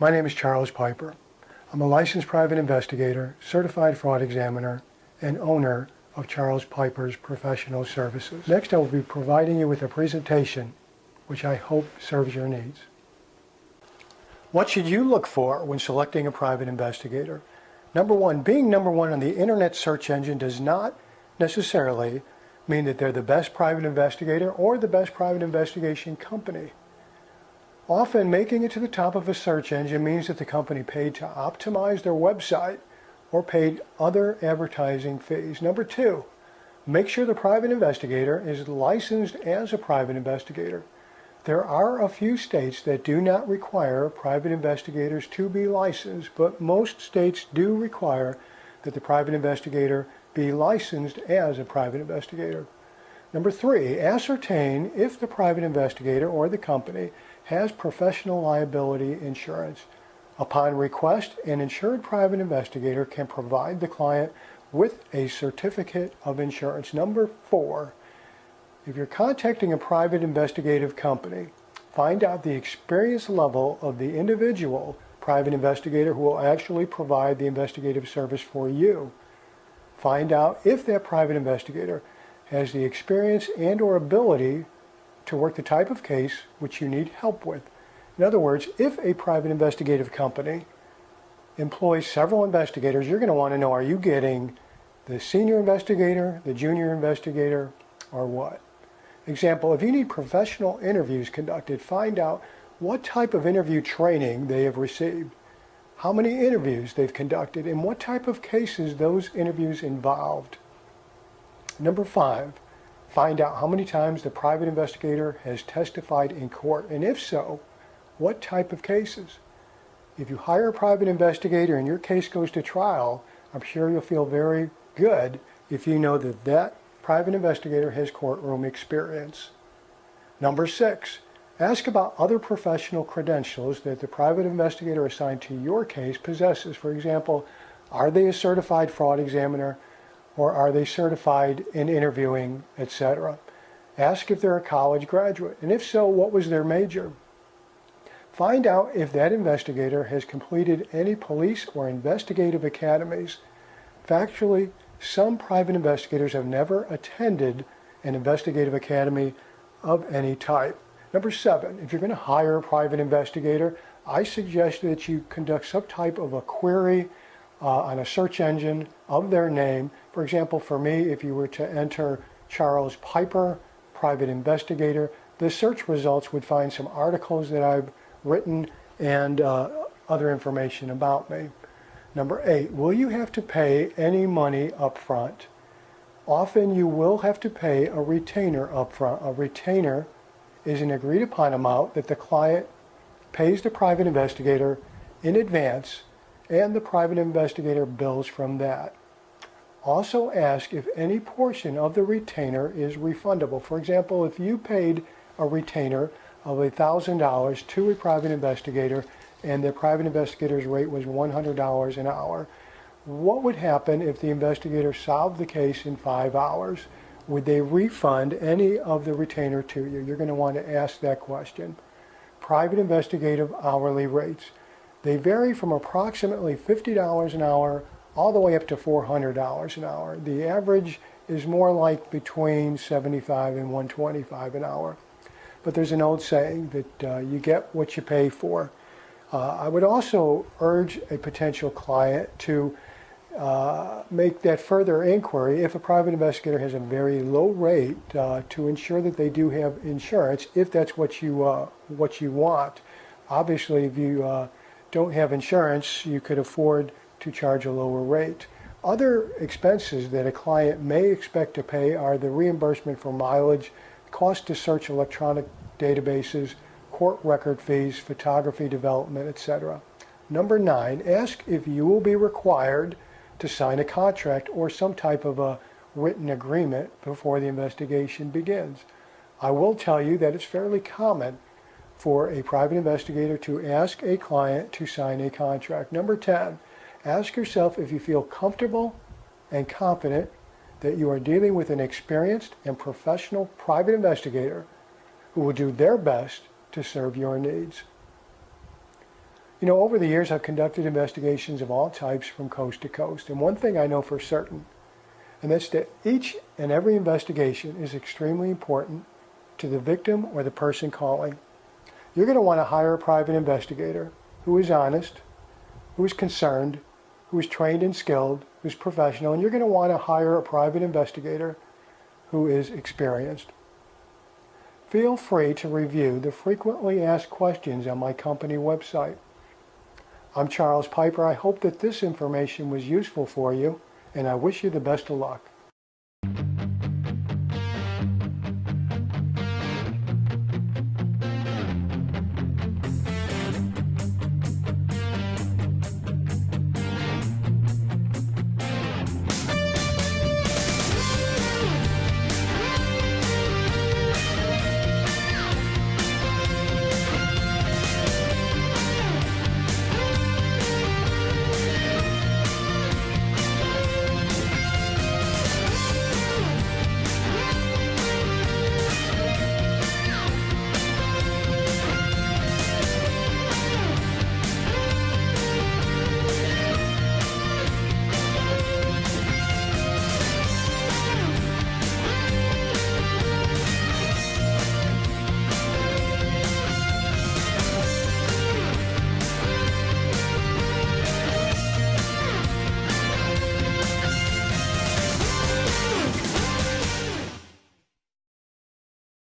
My name is Charles Piper. I'm a licensed private investigator, certified fraud examiner, and owner of Charles Piper's Professional Services. Next, I will be providing you with a presentation which I hope serves your needs. What should you look for when selecting a private investigator? Number one, being number one on the internet search engine does not necessarily mean that they're the best private investigator or the best private investigation company. Often, making it to the top of a search engine means that the company paid to optimize their website or paid other advertising fees. Number two, make sure the private investigator is licensed as a private investigator. There are a few states that do not require private investigators to be licensed, but most states do require that the private investigator be licensed as a private investigator. Number three, ascertain if the private investigator or the company has professional liability insurance. Upon request, an insured private investigator can provide the client with a certificate of insurance. Number four, if you're contacting a private investigative company, find out the experience level of the individual private investigator who will actually provide the investigative service for you. Find out if that private investigator has the experience and or ability to work the type of case which you need help with. In other words, if a private investigative company employs several investigators, you're going to want to know, are you getting the senior investigator, the junior investigator, or what? Example, if you need professional interviews conducted, find out what type of interview training they have received, how many interviews they've conducted, and what type of cases those interviews involved. Number five, find out how many times the private investigator has testified in court, and if so, what type of cases. If you hire a private investigator and your case goes to trial, I'm sure you'll feel very good if you know that that private investigator has courtroom experience. Number six, ask about other professional credentials that the private investigator assigned to your case possesses. For example, are they a certified fraud examiner, or are they certified in interviewing, etc.? Ask if they're a college graduate, and if so, what was their major? Find out if that investigator has completed any police or investigative academies. Factually, some private investigators have never attended an investigative academy of any type. Number seven, if you're going to hire a private investigator, I suggest that you conduct some type of a query on a search engine of their name. For example, for me, if you were to enter Charles Piper, private investigator, the search results would find some articles that I've written and other information about me. Number eight, will you have to pay any money up front? Often you will have to pay a retainer up front. A retainer is an agreed upon amount that the client pays the private investigator in advance, and the private investigator bills from that. Also ask if any portion of the retainer is refundable. For example, if you paid a retainer of $1,000 to a private investigator and the private investigator's rate was $100 an hour, what would happen if the investigator solved the case in 5 hours? Would they refund any of the retainer to you? You're going to want to ask that question. Private investigative hourly rates. They vary from approximately $50 an hour all the way up to $400 an hour. The average is more like between $75 and $125 an hour. But there's an old saying that you get what you pay for. I would also urge a potential client to make that further inquiry if a private investigator has a very low rate to ensure that they do have insurance, if that's what you want. Obviously, if you don't have insurance, you could afford to charge a lower rate. Other expenses that a client may expect to pay are the reimbursement for mileage, cost to search electronic databases, court record fees, photography development, etc. Number nine, ask if you will be required to sign a contract or some type of a written agreement before the investigation begins. I will tell you that it's fairly common for a private investigator to ask a client to sign a contract. Number 10, ask yourself if you feel comfortable and confident that you are dealing with an experienced and professional private investigator who will do their best to serve your needs. You know, over the years I've conducted investigations of all types from coast to coast, and one thing I know for certain, and that's that each and every investigation is extremely important to the victim or the person calling. You're going to want to hire a private investigator who is honest, who is concerned, who is trained and skilled, who's professional, and you're going to want to hire a private investigator who is experienced. Feel free to review the frequently asked questions on my company website. I'm Charles Piper. I hope that this information was useful for you, and I wish you the best of luck.